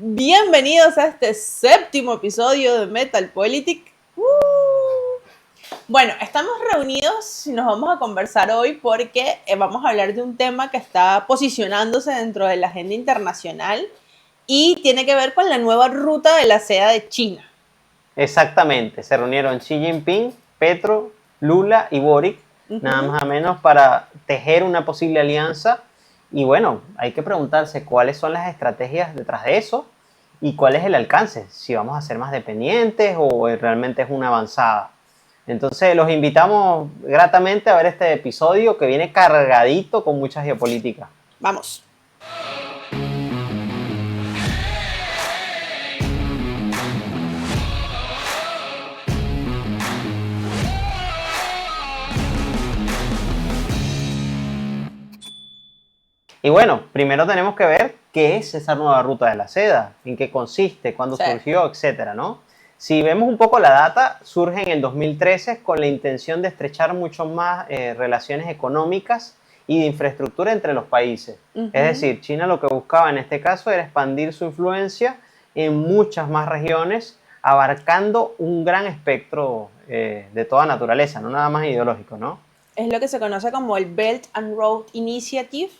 Bienvenidos a este séptimo episodio de Metal Politic. Bueno, estamos reunidos y nos vamos a conversar hoy porque vamos a hablar de un tema que está posicionándose dentro de la agenda internacional y tiene que ver con la nueva ruta de la seda de China. Exactamente, se reunieron Xi Jinping, Petro, Lula y Boric, nada más o menos para tejer una posible alianza. Y bueno, hay que preguntarse cuáles son las estrategias detrás de eso y cuál es el alcance, si vamos a ser más dependientes o realmente es una avanzada. Entonces los invitamos gratamente a ver este episodio que viene cargadito con mucha geopolítica. Vamos. Y bueno, primero tenemos que ver qué es esa nueva ruta de la seda, en qué consiste, cuándo surgió, etcétera, ¿no? Si vemos un poco la data, surge en el 2013 con la intención de estrechar mucho más relaciones económicas y de infraestructura entre los países. Es decir, China lo que buscaba en este caso era expandir su influencia en muchas más regiones, abarcando un gran espectro de toda naturaleza, no nada más ideológico, ¿no? Es lo que se conoce como el Belt and Road Initiative,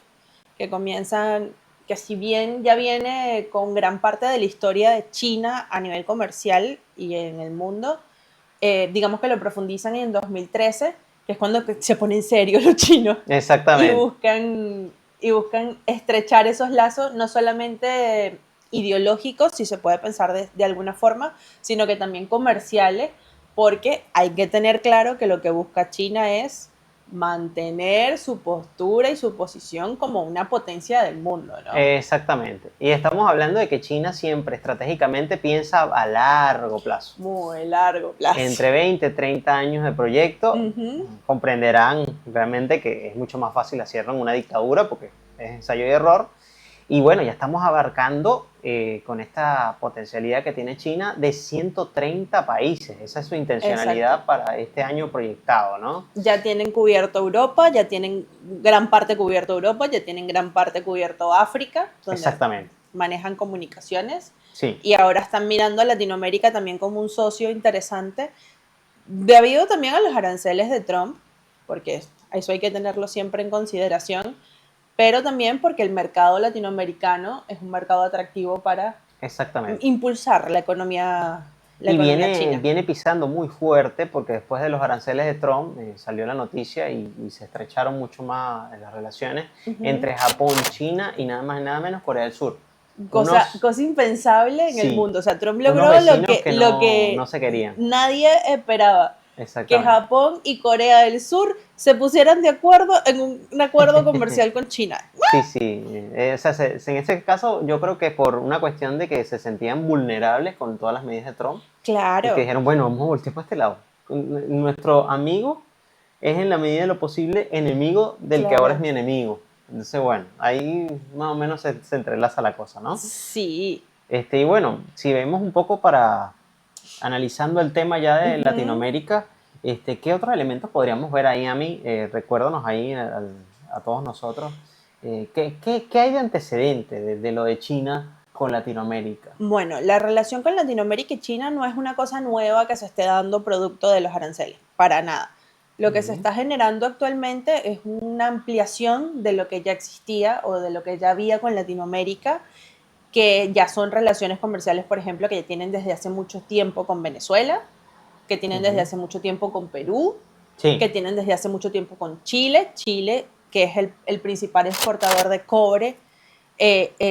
que comienzan, que si bien ya viene con gran parte de la historia de China a nivel comercial y en el mundo, digamos que lo profundizan en 2013, que es cuando se ponen en serio los chinos. Exactamente. Y buscan estrechar esos lazos, no solamente ideológicos, si se puede pensar de alguna forma, sino que también comerciales, porque hay que tener claro que lo que busca China es mantener su postura y su posición como una potencia del mundo, ¿no? Exactamente. Y estamos hablando de que China siempre estratégicamente piensa a largo plazo. Muy largo plazo. Entre 20, 30 años de proyecto, comprenderán realmente que es mucho más fácil hacerlo en una dictadura porque es ensayo y error. Y bueno, ya estamos abarcando con esta potencialidad que tiene China de 130 países. Esa es su intencionalidad. Exacto. Para este año proyectado, ¿no? Ya tienen cubierto Europa, ya tienen gran parte cubierto Europa, ya tienen gran parte cubierto África, donde exactamente manejan comunicaciones. Sí. Y ahora están mirando a Latinoamérica también como un socio interesante, debido también a los aranceles de Trump, porque eso hay que tenerlo siempre en consideración, pero también porque el mercado latinoamericano es un mercado atractivo para impulsar la economía china. Viene pisando muy fuerte porque después de los aranceles de Trump salió la noticia y se estrecharon mucho más las relaciones entre Japón, China y nada más y nada menos Corea del Sur. Cosa impensable en el mundo. O sea, Trump logró lo que no se querían. Nadie esperaba. Que Japón y Corea del Sur se pusieran de acuerdo en un acuerdo comercial con China. Sí. O sea, en ese caso yo creo que por una cuestión de que se sentían vulnerables con todas las medidas de Trump. Claro. Y que dijeron, bueno, vamos a voltear para este lado. Nuestro amigo es en la medida de lo posible enemigo del que ahora es mi enemigo. Entonces, bueno, ahí más o menos se entrelaza la cosa, ¿no? Sí. Y bueno, si vemos un poco para analizando el tema ya de Latinoamérica, ¿qué otros elementos podríamos ver ahí, Ami? Recuérdanos ahí a todos nosotros. ¿Qué hay de antecedente de lo de China con Latinoamérica? Bueno, la relación con Latinoamérica y China no es una cosa nueva que se esté dando producto de los aranceles, para nada. Lo que se está generando actualmente es una ampliación de lo que ya existía o de lo que ya había con Latinoamérica, que ya son relaciones comerciales, por ejemplo, que ya tienen desde hace mucho tiempo con Venezuela, que tienen desde hace mucho tiempo con Perú, que tienen desde hace mucho tiempo con Chile, que es el principal exportador de cobre,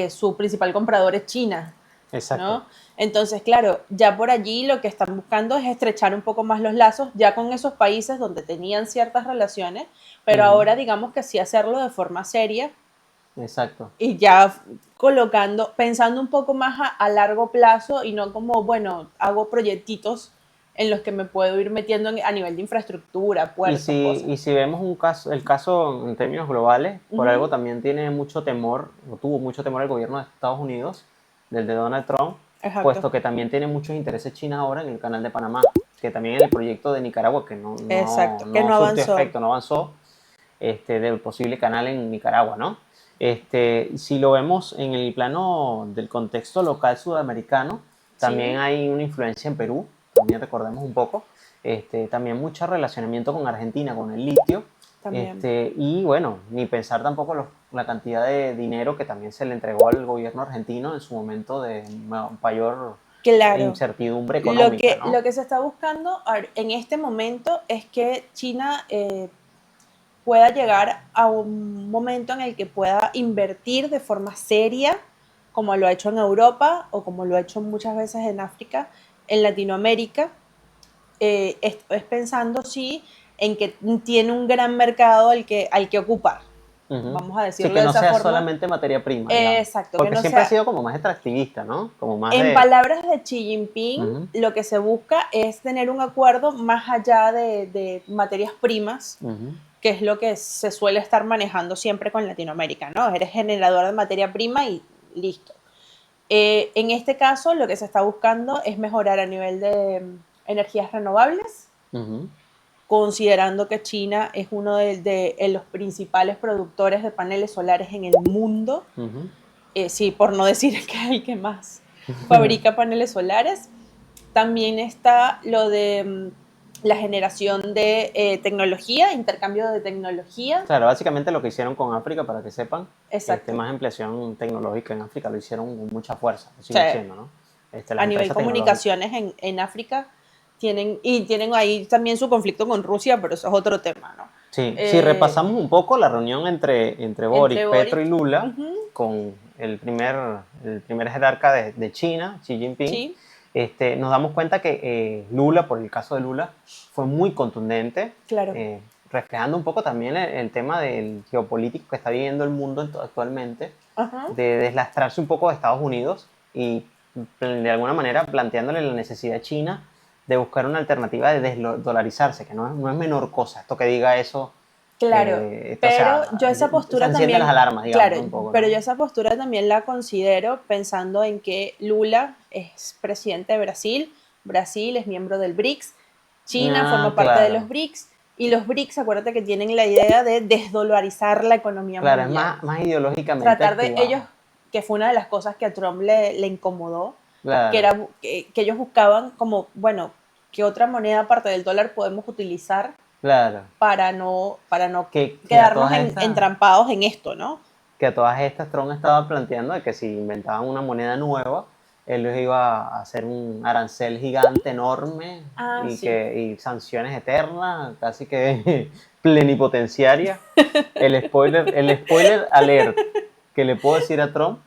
su principal comprador es China. Exacto. ¿No? Entonces, claro, ya por allí lo que están buscando es estrechar un poco más los lazos, ya con esos países donde tenían ciertas relaciones, pero ahora digamos que sí hacerlo de forma seria. Exacto. Y ya pensando un poco más a largo plazo y no como, bueno, hago proyectitos en los que me puedo ir metiendo a nivel de infraestructura, puertos, cosas. Y si vemos el caso en términos globales, por algo también tiene mucho temor, o tuvo mucho temor el gobierno de Estados Unidos, del de Donald Trump, puesto que también tiene muchos intereses China ahora en el canal de Panamá, que también en el proyecto de Nicaragua, que no surtió efecto, no avanzó, del posible canal en Nicaragua, ¿no? Si lo vemos en el plano del contexto local sudamericano, también hay una influencia en Perú, también recordemos un poco, también mucho relacionamiento con Argentina, con el litio, También. y bueno, ni pensar tampoco la cantidad de dinero que también se le entregó al gobierno argentino en su momento de mayor Claro. incertidumbre económica, ¿no? Lo que se está buscando en este momento es que China pueda llegar a un momento en el que pueda invertir de forma seria, como lo ha hecho en Europa o como lo ha hecho muchas veces en África, en Latinoamérica. Es pensando, sí, en que tiene un gran mercado al que ocupar. Vamos a Sí, decirlo que de no esa sea forma. solamente materia prima, digamos. Exacto, que Porque no siempre ha sea. sido como más extractivista, ¿no? Como más En de... palabras de Xi Jinping, lo que se busca es tener un acuerdo más allá de materias primas, que es lo que se suele estar manejando siempre con Latinoamérica, ¿no? Eres generador de materia prima y listo. En este caso, lo que se está buscando es mejorar a nivel de energías renovables, considerando que China es uno de los principales productores de paneles solares en el mundo. Sí, por no decir que es el que más fabrica paneles solares. También está lo de la generación de tecnología, intercambio de tecnología. Claro, básicamente lo que hicieron con África, para que sepan, Exacto. más ampliación tecnológica en África lo hicieron con mucha fuerza, lo O siguen sea, haciendo, ¿no? a Las nivel empresas tecnológicas. comunicaciones en África tienen ahí también su conflicto con Rusia, pero eso es otro tema, ¿no? Sí, si repasamos un poco la reunión entre Entre Boric, Petro y Boric, Lula, con el primer jerarca de China, Xi Jinping, sí, nos damos cuenta que Lula, por el caso de Lula, fue muy contundente, claro. reflejando un poco también el tema del geopolítico que está viviendo el mundo actualmente, de deslastrarse un poco de Estados Unidos y de alguna manera planteándole la necesidad a China de buscar una alternativa de desdolarizarse, que no es menor cosa. Esto que diga eso, Claro, o pero sea, yo esa se postura encienden las también, alarmas, digamos, claro, ¿no? Un poco, pero ¿no? yo esa postura también la considero pensando en que Lula es presidente de Brasil, Brasil es miembro del BRICS, China Ah, forma parte de claro. los BRICS y los BRICS, acuérdate que tienen la idea de desdolarizar la economía Claro, es mundial. más ideológicamente Tratar de ellos, activado. que fue una de las cosas que a Trump le incomodó, que Claro, era que ellos buscaban como, bueno, ¿qué otra moneda aparte del dólar podemos utilizar claro. para no Que a quedarnos todas estas, entrampados en esto, ¿no? Trump estaba planteando de que si inventaban una moneda nueva, él les iba a hacer un arancel gigante, enorme, Sí. y sanciones eternas, casi que plenipotenciarias. El spoiler alert que le puedo decir a Trump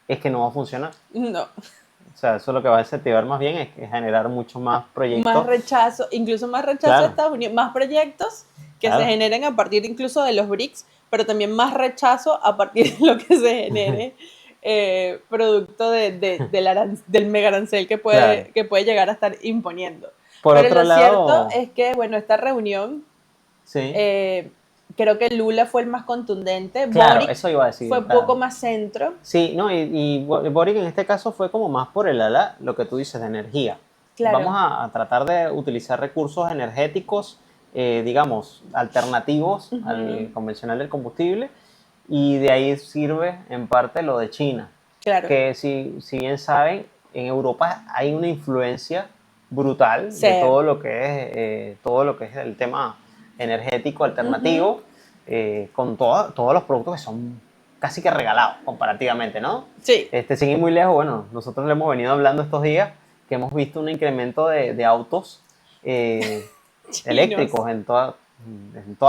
es que no va a funcionar. No. O sea, eso lo que va a incentivar más bien es generar mucho más Más proyectos. rechazo, incluso más rechazo de Claro, Estados Unidos, más proyectos que se claro. generen a partir incluso de los BRICS, pero también más rechazo a partir de lo que se genere producto del mega arancel Claro. que puede llegar a estar imponiendo. Por Pero otro lo cierto lado, es que, bueno, esta reunión, sí. eh, creo que Lula fue el más contundente, Claro, Boric eso iba a decir, fue poco claro. más centro. Sí, no, y Boric en este caso fue como más por el ala, lo que tú dices, de energía. Vamos Claro. a tratar de utilizar recursos energéticos, digamos, alternativos al convencional del combustible, y de ahí sirve en parte lo de China, Claro. que si bien saben, en Europa hay una influencia brutal Sí. de todo lo que es el tema energético alternativo, con todos los productos que son casi que regalados comparativamente, ¿no? Sí. Sin ir muy lejos, bueno, nosotros le hemos venido hablando estos días que hemos visto un incremento de autos Chinos. eléctricos en todas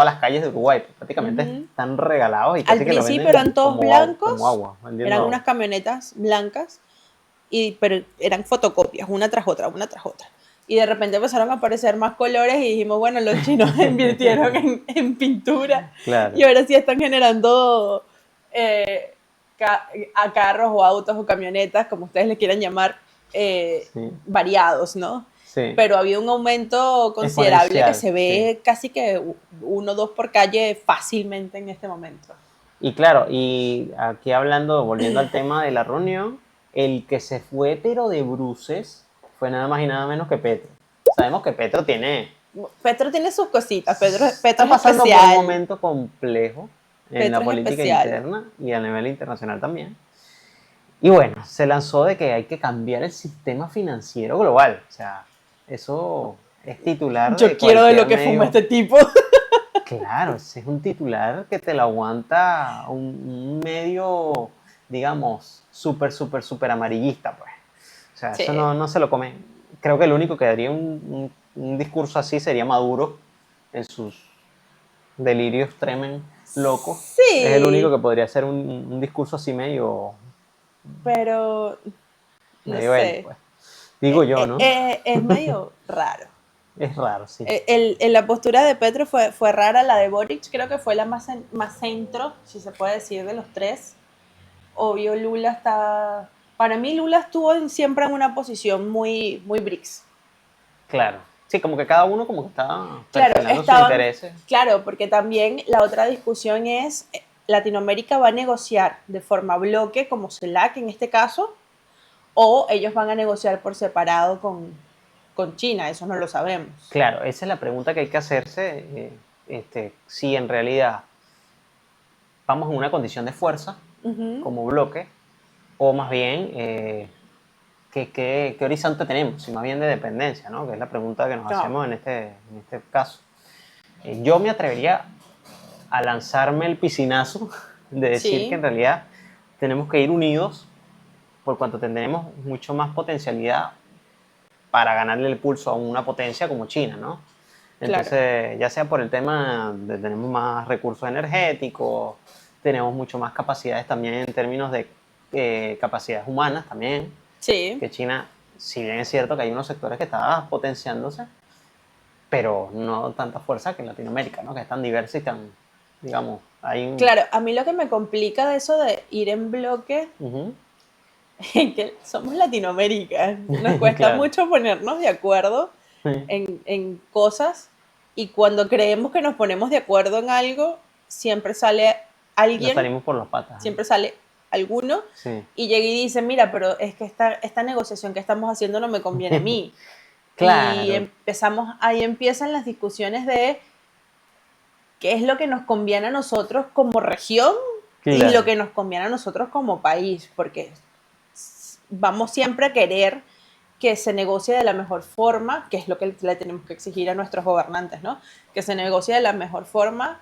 las calles de Uruguay. Prácticamente están regalados y Al casi que lo principio venden eran todos como blancos, agua, vendiendo eran agua. unas camionetas blancas, pero eran fotocopias, una tras otra, una tras otra. Y de repente empezaron a aparecer más colores y dijimos, bueno, los chinos invirtieron en pintura Claro. y ahora sí están generando a carros o autos o camionetas, como ustedes le quieran llamar, Sí. variados, ¿no? Sí. Pero ha habido un aumento considerable que Exponencial, se ve sí. casi que 1 o 2 por calle fácilmente en este momento. Y claro, y aquí hablando, volviendo al tema de la reunión, el que se fue pero de bruces fue nada más y nada menos que Petro. Sabemos que Petro Petro tiene sus cositas, Petro está es pasando por un especial. momento complejo en la Petro es política especial. interna y a nivel internacional también. Y bueno, se lanzó de que hay que cambiar el sistema financiero global. O sea, eso es titular Yo de quiero de cualquier lo que fuma medio. este tipo. Claro, ese es un titular que te lo aguanta un medio, digamos, súper amarillista, pues. O sea, eso Sí. no se lo come. Creo que el único que daría un discurso así sería Maduro en sus delirios tremen locos. Es el único Sí, que podría hacer un discurso así medio, pero no medio él, sé. pues. Digo yo, ¿no? Es medio raro. Es raro, sí. La postura de Petro fue rara, la de Boric creo que fue la más centro, si se puede decir, de los tres. Obvio, Lula está... Para mí Lula estuvo siempre en una posición muy BRICS. Claro. Sí, como que cada uno como que está Claro, perfilando sus intereses. claro, porque también la otra discusión es, Latinoamérica va a negociar de forma bloque, como CELAC en este caso, o ellos van a negociar por separado con China, eso no lo sabemos. Claro, esa es la pregunta que hay que hacerse, si en realidad vamos en una condición de fuerza como bloque, o más bien, ¿qué horizonte tenemos? Si más bien de dependencia, ¿no? Que es la pregunta que nos No, hacemos en este caso. Yo me atrevería a lanzarme el piscinazo de decir que en sí, realidad tenemos que ir unidos por cuanto tendremos mucho más potencialidad para ganarle el pulso a una potencia como China, ¿no? claro. Entonces, ya sea por el tema de tenemos más recursos energéticos, tenemos mucho más capacidades también en términos de capacidades humanas también, Sí. que China, si bien es cierto que hay unos sectores que están potenciándose, pero no tanta fuerza que en Latinoamérica, ¿no? Que es tan diversa y tan, digamos, hay un... Claro, a mí lo que me complica de eso de ir en bloque Uh es que somos Latinoamérica. Nos cuesta claro. mucho ponernos de acuerdo Sí. en cosas y cuando creemos que nos ponemos de acuerdo en algo, siempre sale Nos alguien, salimos por las patas. siempre sale alguno Sí. y llega y dice, mira, pero es que esta negociación que estamos haciendo no me conviene a mí. Y Claro, ahí empiezan las discusiones de qué es lo que nos conviene a nosotros como región y lo claro. que nos conviene a nosotros como país, porque vamos siempre a querer que se negocie de la mejor forma, que es lo que le tenemos que exigir a nuestros gobernantes, ¿no? Que se negocie de la mejor forma,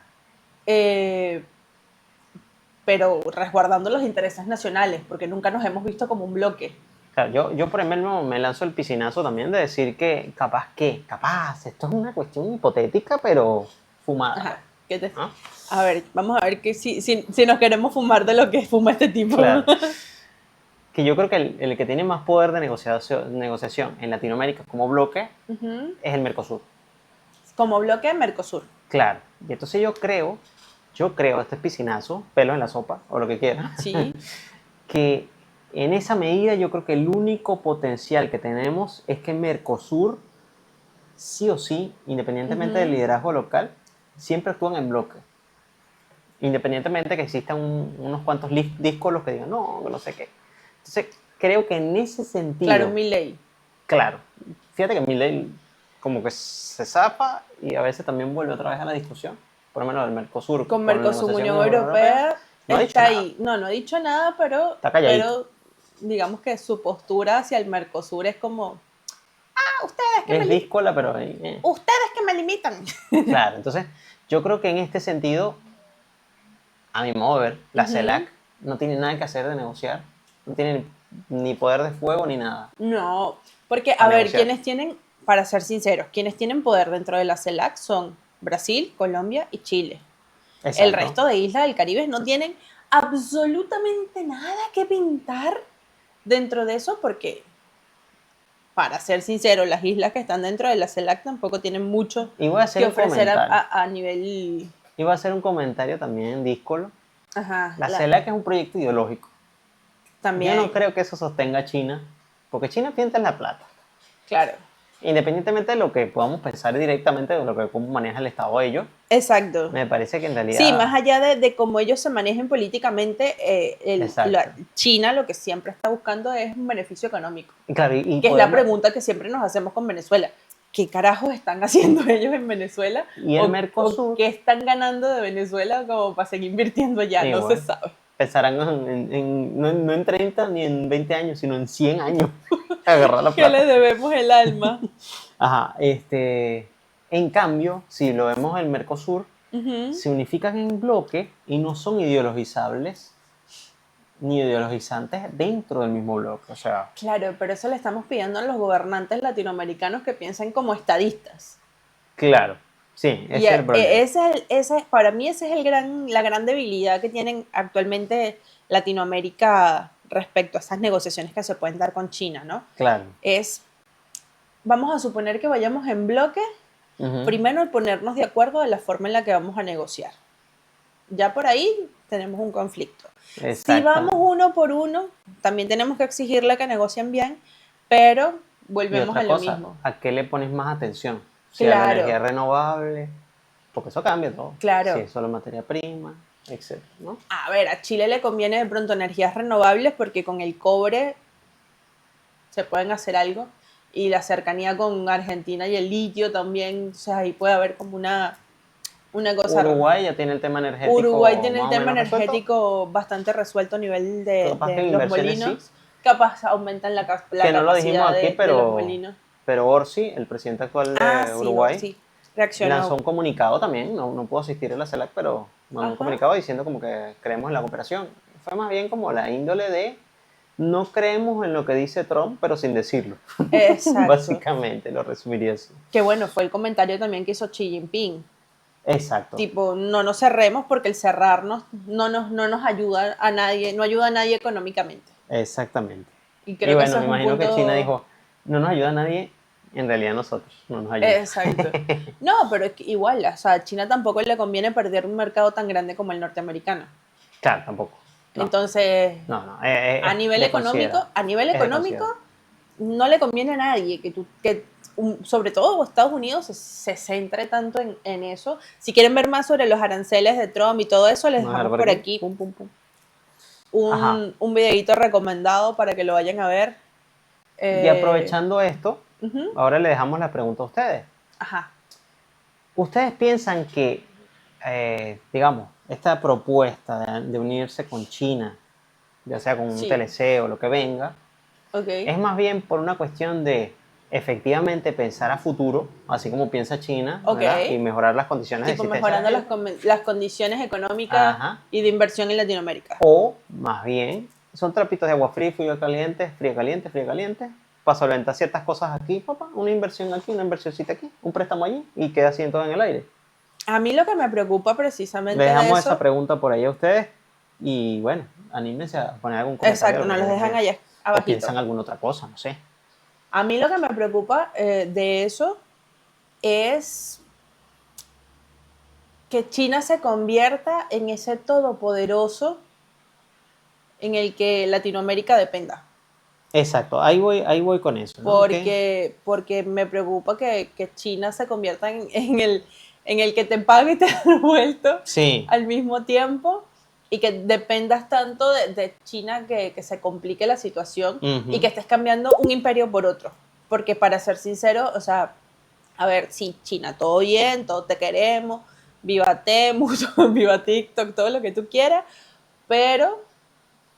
eh, pero resguardando los intereses nacionales, porque nunca nos hemos visto como un bloque. Claro, yo por ejemplo me lanzo el piscinazo también de decir que capaz, esto es una cuestión hipotética, pero fumada, pues. Ajá. ¿No? A ver, vamos a ver que si nos queremos fumar de lo que fuma este tipo. Claro. Que yo creo que el que tiene más poder de negociación en Latinoamérica como bloque es el Mercosur. Como bloque de Mercosur. Claro. Y entonces este es piscinazo, pelo en la sopa, o lo que quiera, Sí. que en esa medida yo creo que el único potencial que tenemos es que Mercosur, sí o sí, independientemente del liderazgo local, siempre actúan en bloque. Independientemente que existan unos cuantos díscolos que digan, no sé qué. Entonces, creo que en ese Claro, sentido, mi ley. claro, fíjate que Milei como que se zapa y a veces también vuelve otra vez a la discusión, por lo menos del Mercosur, Con con la Mercosur, negociación Unión con la Unión Europea, Europea, no ha dicho está nada, ahí. No ha dicho nada, está calladito. pero digamos que su postura hacia el Mercosur es como, Es díscola, pero ustedes que me limitan. claro, entonces yo creo que en este sentido, a mi modo de ver, la CELAC no tiene nada que hacer de negociar, no tiene ni poder de fuego ni nada. No, porque, A a ver, negociar. quienes tienen, para ser sinceros, quienes tienen poder dentro de la CELAC son Brasil, Colombia y Chile. El Exacto. resto de islas del Caribe no tienen absolutamente nada que pintar dentro de eso porque, para ser sincero, las islas que están dentro de la CELAC tampoco tienen mucho Y voy a hacer que un ofrecer comentario. a nivel... Y voy a hacer un comentario también díscolo. Ajá, La CELAC es un proyecto ideológico. Yo no también, creo que eso sostenga a China, porque China piensa en la plata. claro. Independientemente de lo que podamos pensar directamente de lo que cómo maneja el Estado ellos, Exacto. me parece que en Sí, realidad... más allá de cómo ellos se manejen políticamente, Exacto. China lo que siempre está buscando es un beneficio económico, Claro, y que es la podemos... pregunta que siempre nos hacemos con Venezuela. ¿qué carajos están haciendo ellos en Venezuela? Y el Mercosur. ¿O qué están ganando de Venezuela como para seguir invirtiendo allá? Sí, no bueno, se sabe. pensarán no en 30 ni en 20 años, sino en 100 años. Agarrar la Que plata. le debemos el alma. Ajá, en cambio, si lo vemos el Mercosur, se unifican en bloque y no son ideologizables ni ideologizantes dentro del mismo bloque. O sea, Claro, pero eso le estamos pidiendo a los gobernantes latinoamericanos que piensen como estadistas. claro, sí, ese Y es el problema. para mí esa es la gran debilidad que tienen actualmente Latinoamérica respecto a esas negociaciones que se pueden dar con China, ¿no? Claro. Vamos a suponer que vayamos en bloque, primero el ponernos de acuerdo de la forma en la que vamos a negociar. Ya por ahí tenemos un conflicto. Si vamos uno por uno, también tenemos que exigirle que negocien bien, pero volvemos a lo mismo. ¿A qué le pones más atención? Si claro. a la energía renovable, porque eso cambia todo. Claro. Si es solo materia prima, etc. ¿no? A ver, a Chile le conviene de pronto energías renovables porque con el cobre se pueden hacer algo y la cercanía con Argentina y el litio también, o sea, ahí puede haber como una cosa. Uruguay ya tiene el tema energético. Uruguay tiene el tema energético bastante resuelto a nivel de los molinos. Sí. Capaz aumentan la capacidad que no lo dijimos aquí, de los molinos. Pero Orsi, el presidente actual de Uruguay, sí, reaccionó. Lanzó un comunicado también, no pudo asistir a la CELAC, pero mandó un comunicado diciendo como que creemos en la cooperación. Fue más bien como la índole de no creemos en lo que dice Trump, pero sin decirlo. Exacto. Básicamente, lo resumiría así. Que bueno, fue el comentario también que hizo Xi Jinping. Exacto. Tipo, no nos cerremos porque el cerrarnos no nos ayuda a nadie, no ayuda a nadie económicamente. Exactamente. Y creo bueno, me imagino que China dijo, no nos ayuda a nadie, en realidad nosotros no nos ayuda. Exacto. No, pero es que igual, o sea, a China tampoco le conviene perder un mercado tan grande como el norteamericano. Claro, tampoco. No. Entonces, a nivel económico, no le conviene a nadie sobre todo Estados Unidos se centre tanto en eso. Si quieren ver más sobre los aranceles de Trump y todo eso, les dejamos por aquí un videito recomendado para que lo vayan a ver. Y aprovechando esto, ahora le dejamos la pregunta a ustedes. Ajá. ¿Ustedes piensan que, digamos, esta propuesta de unirse con China, ya sea con un TLC o lo que venga, es más bien por una cuestión de efectivamente pensar a futuro, así como piensa China, y mejorar las condiciones de existencia? Mejorando las condiciones económicas y de inversión en Latinoamérica. O más bien, son trapitos de agua fría, fría caliente, para solventar ciertas cosas aquí, papá, una inversión aquí, una inversioncita aquí, un préstamo allí, y queda así todo en el aire. A mí lo que me preocupa precisamente le dejamos esa pregunta por ahí a ustedes, y bueno, anímense a poner algún comentario. Exacto, nos los dejan allá abajito. O piensan alguna otra cosa, no sé. A mí lo que me preocupa de eso es que China se convierta en ese todopoderoso en el que Latinoamérica dependa. Exacto, ahí voy con eso, ¿no? Porque me preocupa que China se convierta en el que te pague y te da vuelto al mismo tiempo, y que dependas tanto de China que se complique la situación y que estés cambiando un imperio por otro. Porque para ser sincero, o sea, a ver, sí, China, todo bien, todo te queremos, viva Temu, viva TikTok, todo lo que tú quieras, pero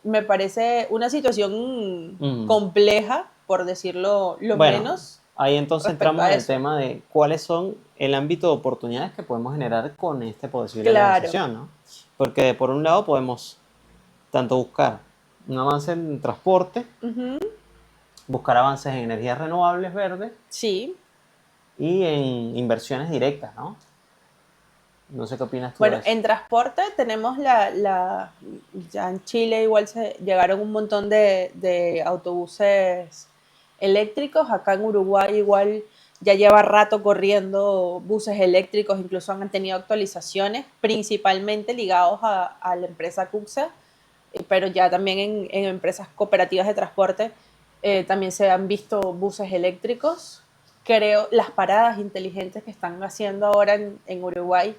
me parece una situación compleja, por decirlo menos. Ahí entonces entramos en el tema de cuáles son el ámbito de oportunidades que podemos generar con esta posible negociación, ¿no? Porque por un lado podemos tanto buscar un avance en transporte, buscar avances en energías renovables verdes, sí, y en inversiones directas, ¿no? No sé qué opinas tú. Bueno, en transporte tenemos ya en Chile igual llegaron un montón de autobuses eléctricos. Acá en Uruguay igual ya lleva rato corriendo buses eléctricos, incluso han tenido actualizaciones, principalmente ligados a la empresa CUCSA, pero ya también en empresas cooperativas de transporte también se han visto buses eléctricos. Creo las paradas inteligentes que están haciendo ahora en Uruguay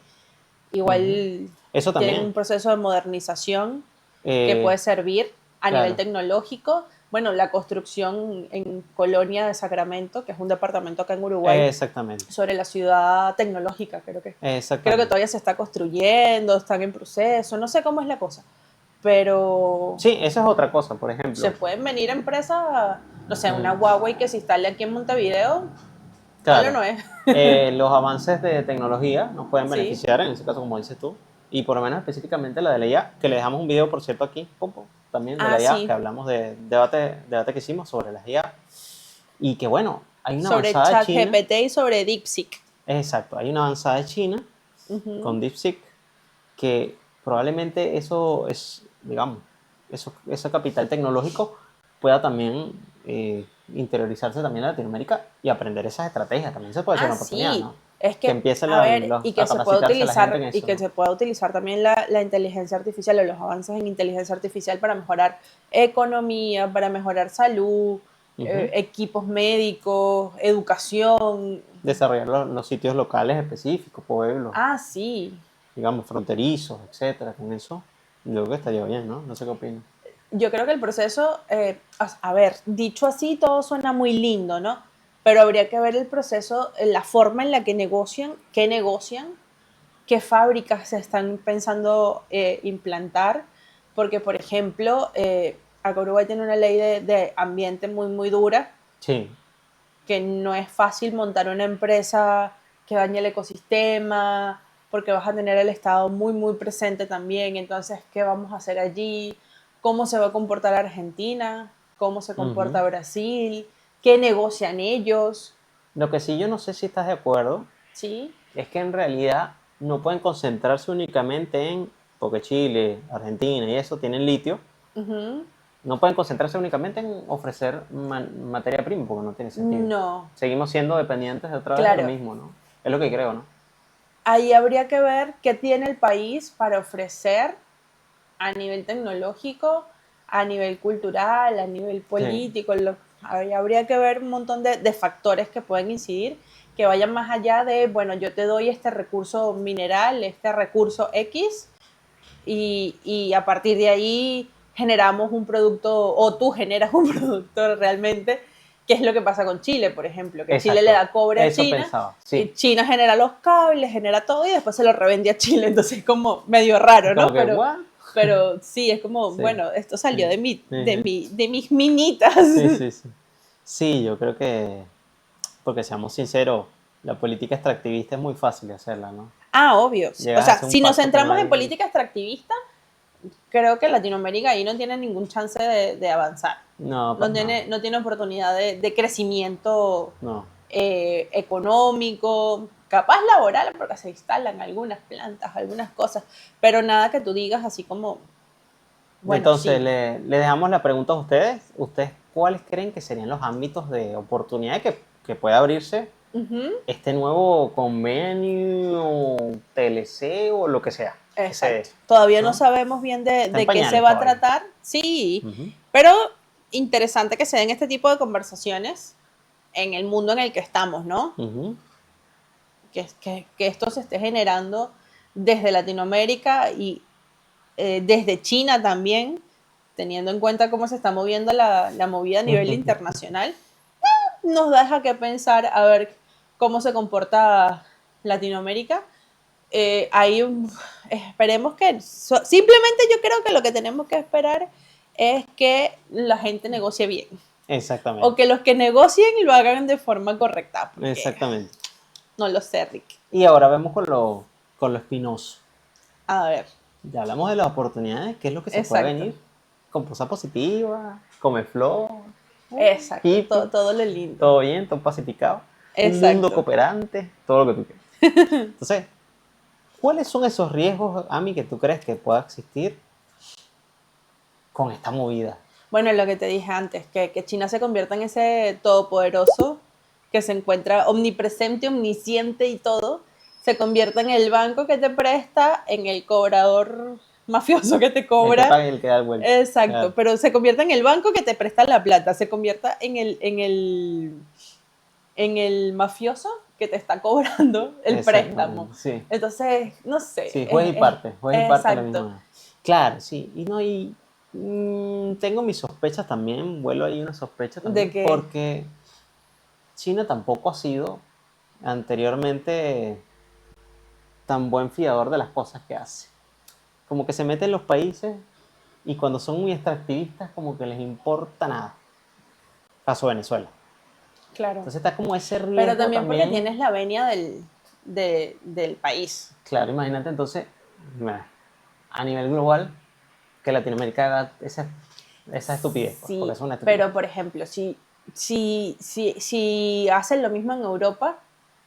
igual eso también tienen un proceso de modernización que puede servir a nivel tecnológico. bueno, la construcción en Colonia de Sacramento, que es un departamento acá en Uruguay, Exactamente. sobre la ciudad tecnológica, creo que todavía se está construyendo, están en proceso, no sé cómo es la cosa, pero Sí, esa es otra cosa, por se ejemplo. pueden venir empresas, no sé, una Huawei que se instale aquí en Montevideo, malo Claro, no es. los avances de tecnología nos pueden Sí, beneficiar, en ese caso, como dices tú, y por lo menos específicamente la de la IA, que le dejamos un video, por cierto, aquí, Popo, también de la IA, que sí, hablamos de debate que hicimos sobre las IA, y que bueno, hay una sobre avanzada de China, ChatGPT y sobre DeepSeek. exacto, hay una avanzada de China Ujú. con DeepSeek, que probablemente eso es, digamos, ese capital tecnológico pueda también interiorizarse también en Latinoamérica y aprender esas estrategias. También se puede ser una oportunidad, Sí, ¿no? es Que que, empiece a ver, y a que se pueda capacitarse la gente en utilizar, y eso, que ¿no? se pueda utilizar también la inteligencia artificial o los avances en inteligencia artificial para mejorar economía, para mejorar salud, Ujú. equipos médicos, educación. Desarrollar los sitios locales específicos, pueblos, Sí. digamos, fronterizos, etcétera. Con eso, yo creo que estaría bien, ¿no? No sé qué opinas. Yo creo que el proceso, a ver, dicho así, todo suena muy lindo, ¿no? Pero habría que ver el proceso, la forma en la que negocian, qué fábricas se están pensando implantar, porque, por ejemplo, acá Uruguay tiene una ley de ambiente muy, muy dura, Sí. que no es fácil montar una empresa que dañe el ecosistema, porque vas a tener el Estado muy, muy presente también. Entonces, ¿qué vamos a hacer allí? ¿Cómo se va a comportar Argentina? ¿Cómo se Ujú. comporta Brasil? ¿Qué negocian ellos? Lo que sí yo no sé si estás de acuerdo ¿Sí? es que en realidad no pueden concentrarse únicamente en, porque Chile, Argentina y eso tienen litio, Uh-huh. no pueden concentrarse únicamente en ofrecer materia prima, porque no tiene sentido. No, Seguimos siendo dependientes de otra vez de lo claro. mismo, ¿no? Es lo que creo, ¿no? Ahí habría que ver qué tiene el país para ofrecer a nivel tecnológico, a nivel cultural, a nivel Sí. político. Ahí habría que ver un montón de factores que pueden incidir, que vayan más allá de, bueno, yo te doy este recurso mineral, este recurso X, y a partir de ahí generamos un producto, o tú generas un producto realmente, que es lo que pasa con Chile, por ejemplo, que Chile le Exacto. da cobre a Eso China, pensaba, y sí. China genera los cables, genera todo, y después se lo revende a Chile, entonces es como medio raro, Como ¿no? que, ¿what? Pero sí, es como, Sí. bueno, esto salió Sí. de mis minitas. Sí, sí, sí. Sí, yo creo que, porque seamos sinceros, la política extractivista es muy fácil de hacerla, ¿no? Obvio. O Llegas a sea, hacer un si nos pacto con centramos en alguien y política extractivista, creo que Latinoamérica ahí no tiene ningún chance de avanzar. no, para nada. No tiene oportunidad de crecimiento No. económico, capaz laboral, porque se instalan algunas plantas, algunas cosas, pero nada que tú digas así como, bueno, Entonces, sí. le dejamos la pregunta a ustedes. ¿Ustedes cuáles creen que serían los ámbitos de oportunidad que puede abrirse Ujú. este nuevo convenio, TLC o lo que sea? Exacto. Todavía no ¿No? sabemos bien Está en de qué se pañales va a todavía. tratar, sí, Ujú, pero interesante que se den este tipo de conversaciones en el mundo en el que estamos, ¿no? ujú. Que esto se esté generando desde Latinoamérica y desde China también, teniendo en cuenta cómo se está moviendo la movida a nivel internacional, nos deja que pensar a ver cómo se comporta Latinoamérica. Ahí esperemos que, simplemente yo creo que lo que tenemos que esperar es que la gente negocie bien. O Exactamente, que los que negocien lo hagan de forma correcta, porque exactamente. no lo sé, Rick. Y ahora vemos con lo espinoso. A ver, Ya hablamos de las oportunidades, qué es lo que se puede exacto, venir. Con cosas positivas, come flor, exacto, hippie, todo lo lindo. todo bien, todo pacificado. Un mundo Exacto. cooperante, todo lo que tú quieras. Entonces, ¿cuáles son esos riesgos, Ami, que tú crees que pueda existir con esta movida? Bueno, lo que te dije antes, que China se convierta en ese todopoderoso que se encuentra omnipresente, omnisciente y todo, se convierta en el banco que te presta, en el cobrador mafioso que te El que cobra. paga y el que da el vuelto. Exacto, Claro, pero se convierta en el banco que te presta la plata, se convierta en el mafioso que te está cobrando el préstamo. exactamente, sí. Entonces, no sé, Sí, juez y parte a la exacto. misma vez. Claro, sí. Y no hay. Tengo mis sospechas también, vuelo ahí una sospecha ¿De también, qué? porque China tampoco ha sido anteriormente tan buen fiador de las cosas que hace. Como que se mete en los países y cuando son muy extractivistas como que les importa nada. Caso Venezuela. Claro. Entonces está como ese Pero riesgo también porque también. tienes la venia del país. Claro, imagínate entonces, a nivel global, que Latinoamérica haga esa estupidez, pues, porque Sí, es una estupidez. pero por ejemplo, si hacen lo mismo en Europa,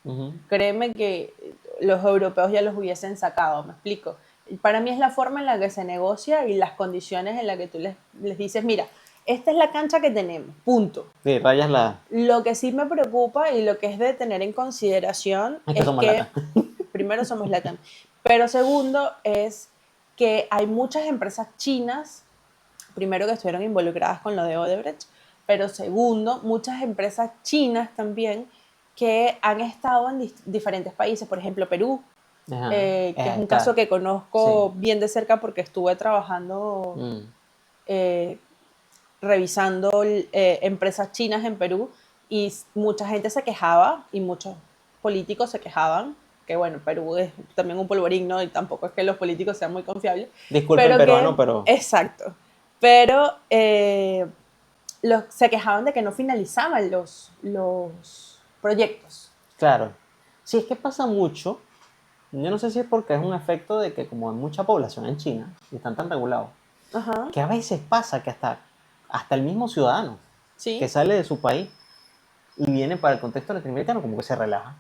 Ujú. créeme que los europeos ya los hubiesen sacado, me explico. Para mí es la forma en la que se negocia y las condiciones en las que tú les dices, mira, esta es la cancha que tenemos, punto. Sí, rayas la... Lo que sí me preocupa y lo que es de tener en consideración Es que es somos que, lata. primero, somos LATAM, pero segundo es que hay muchas empresas chinas, primero, que estuvieron involucradas con lo de Odebrecht, pero segundo, muchas empresas chinas también que han estado en diferentes países, por ejemplo, Perú, Ajá. que es un caso Claro. que Sí. conozco bien de cerca porque estuve trabajando, Mm. eh, revisando empresas chinas en Perú, y mucha gente se quejaba y muchos políticos se quejaban, que bueno, Perú es también un polvorín, ¿no? Y tampoco es que los políticos sean muy confiables, Disculpen pero peruano, que, pero exacto, pero se quejaban de que no finalizaban los proyectos. claro. Sí, es que pasa mucho. Yo no sé si es porque es un efecto de que como hay mucha población en China y están tan regulados, Ajá, que a veces pasa que hasta el mismo ciudadano que sí. sale de su país y viene para el contexto latinoamericano como que se relaja.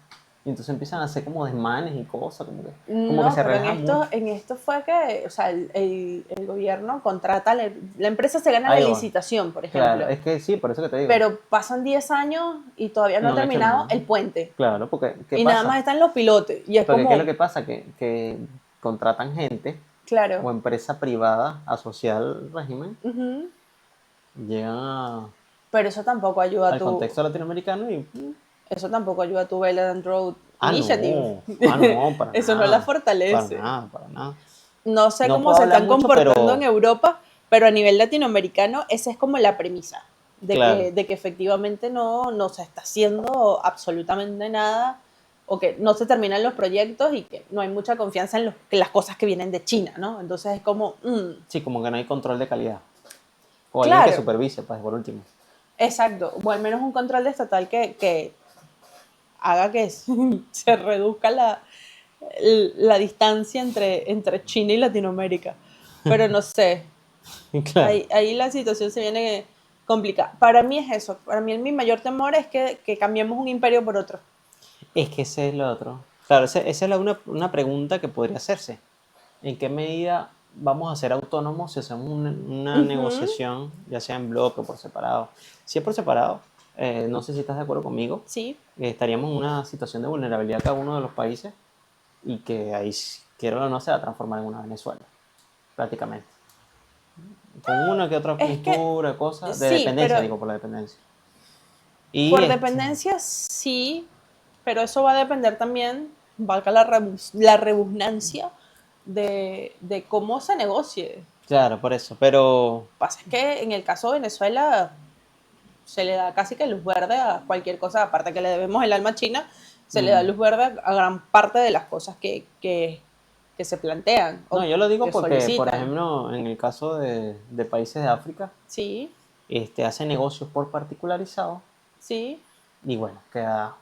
Y entonces empiezan a hacer como desmanes y cosas, como que No, se pero relajan mucho. en esto fue que, o sea, el gobierno contrata, la empresa se gana la Ahí va. licitación, por Claro, ejemplo, es que sí, por eso que te digo. pero pasan 10 años y todavía no ha No han hecho terminado nada. el puente. Claro, porque ¿qué Y nada más pasa? están los pilotes. Y es Porque ¿qué es lo como, que pasa? Que contratan gente claro, o empresa privada asociada al régimen, ujú, llegan pero al contexto latinoamericano y... eso tampoco ayuda a tu Belt and Road Ah, Initiative. no, ah, no, Eso no la para fortalece. nada, para nada. No sé No cómo puedo se hablar están mucho, comportando en pero Europa, pero a nivel latinoamericano esa es como la premisa, claro, de que efectivamente no se está haciendo absolutamente nada, o que no se terminan los proyectos y que no hay mucha confianza en las cosas que vienen de China, ¿no? Entonces es como, sí, como que no hay control de calidad. O alguien que claro, supervise, pues, por último. exacto, o al menos un control estatal que haga que se reduzca la distancia entre China y Latinoamérica. Pero no sé, Claro. ahí la situación se viene complicada. Para mí es eso. Para mí mi mayor temor es que cambiemos un imperio por otro. Es que ese es lo otro. Claro, esa es una pregunta que podría hacerse. ¿En qué medida vamos a ser autónomos si hacemos una Ujú, negociación, ya sea en bloque o por separado? Si es por separado, no sé si estás de acuerdo conmigo, sí, estaríamos en una situación de vulnerabilidad cada uno de los países y que ahí, quiero o no, se va a transformar en una Venezuela, prácticamente. Con una que otra es que mistura, cosas, de sí, dependencia, pero digo, por la dependencia. Y por dependencia sí, pero eso va a depender también, valga la rebusnancia, de cómo se negocie. claro, por eso, pero Pasa es que en el caso de Venezuela se le da casi que luz verde a cualquier cosa, aparte que le debemos el alma a China, se le da mm, luz verde a gran parte de las cosas que se plantean no, o yo lo digo que porque, por solicitan. ejemplo, en el caso de países de África, Sí, hace negocios por particularizado sí, y bueno, queda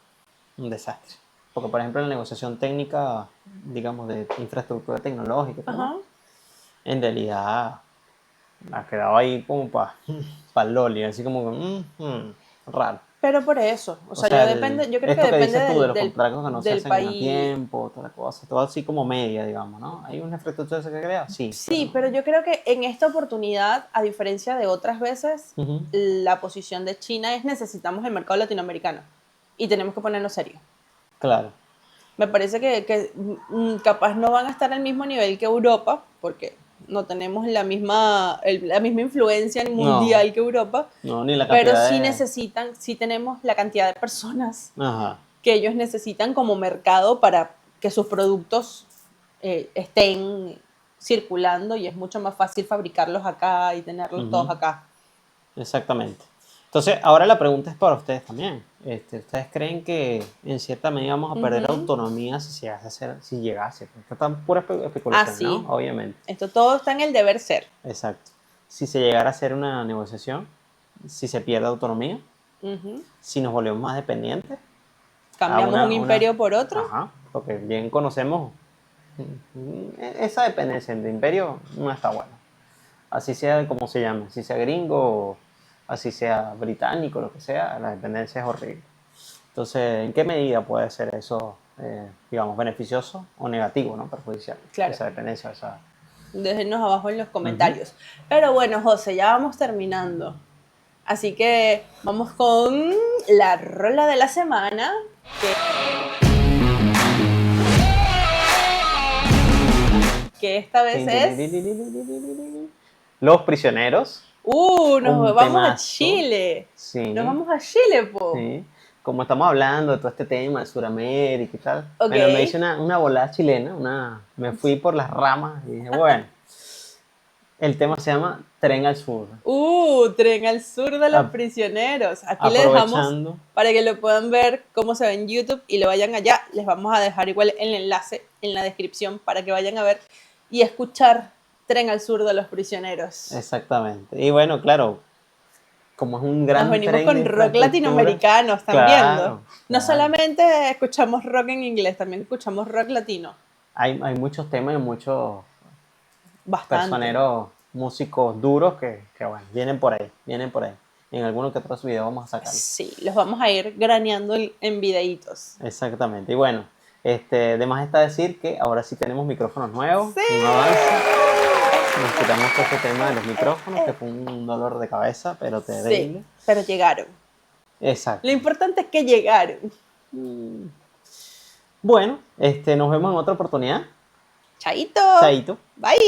un desastre. Porque, por ejemplo, en la negociación técnica, digamos, de infraestructura tecnológica y demás, ajá. en realidad ha quedado ahí como para pa el loli, así como que raro. Pero por eso, o O sea, sea, yo creo que esto que depende dices tú de los contratos que no se del hacen a país. tiempo, toda la cosa, todo así como media, digamos, ¿no? ¿Hay una infraestructura que se crea? Sí, pero Sí, no. pero yo creo que en esta oportunidad, a diferencia de otras veces, Ujú. la posición de China es necesitamos el mercado latinoamericano y tenemos que ponernos serios. Claro. Me parece que capaz no van a estar al mismo nivel que Europa, porque no tenemos la misma influencia No, mundial que Europa, no, ni la pero cantidad de... sí tenemos la cantidad de personas Ajá. que ellos necesitan como mercado para que sus productos estén. circulando y es mucho más fácil fabricarlos acá y tenerlos todos acá. Exactamente. Entonces, ahora la pregunta es para ustedes también. ¿Ustedes creen que en cierta medida vamos a perder autonomía si llegase a ser, si llegase? Esto está pura especulación, sí. ¿no? Obviamente. Esto todo está en el deber ser. Exacto. Si se llegara a hacer una negociación, si se pierde autonomía, si nos volvemos más dependientes. Cambiamos un imperio por otro. Ajá, porque bien conocemos esa dependencia del imperio no está buena. Así sea como se llame, así sea gringo, así sea británico, lo que sea, la dependencia es horrible. Entonces, ¿en qué medida puede ser eso, digamos, beneficioso o negativo, ¿no? Perjudicial? Claro. Esa dependencia, esa... Déjenos abajo en los comentarios. Pero bueno, José, ya vamos terminando. Así que vamos con la rola de la semana. Que esta vez es... Los prisioneros. Nos vamos a Chile. Sí. Nos vamos a Chile, po. Sí. Como estamos hablando de todo este tema de Sudamérica y tal, Okay. me hice una volada chilena, me fui por las ramas y dije, bueno, el tema se llama Tren al Sur. Tren al Sur de los prisioneros. Aquí les dejamos para que lo puedan ver cómo se ve en YouTube y lo vayan allá. Les vamos a dejar igual el enlace en la descripción para que vayan a ver y escuchar Tren al Sur de los prisioneros. Exactamente. Y bueno, claro, como es un gran nos venimos con rock latinoamericano, están viendo. No solamente escuchamos rock en inglés, también escuchamos rock latino. Hay muchos temas y muchos personeros, músicos duros que bueno, vienen por ahí. En algunos que otros videos vamos a sacar. Sí, los vamos a ir graneando en videitos. Exactamente. Y bueno, de más está decir que ahora sí tenemos micrófonos nuevos. Sí. Un avance. Nos quitamos este tema de los micrófonos, que fue un dolor de cabeza, pero terrible. Sí, pero llegaron. Exacto. Lo importante es que llegaron. Bueno, nos vemos en otra oportunidad. Chaito. Chaito. Bye.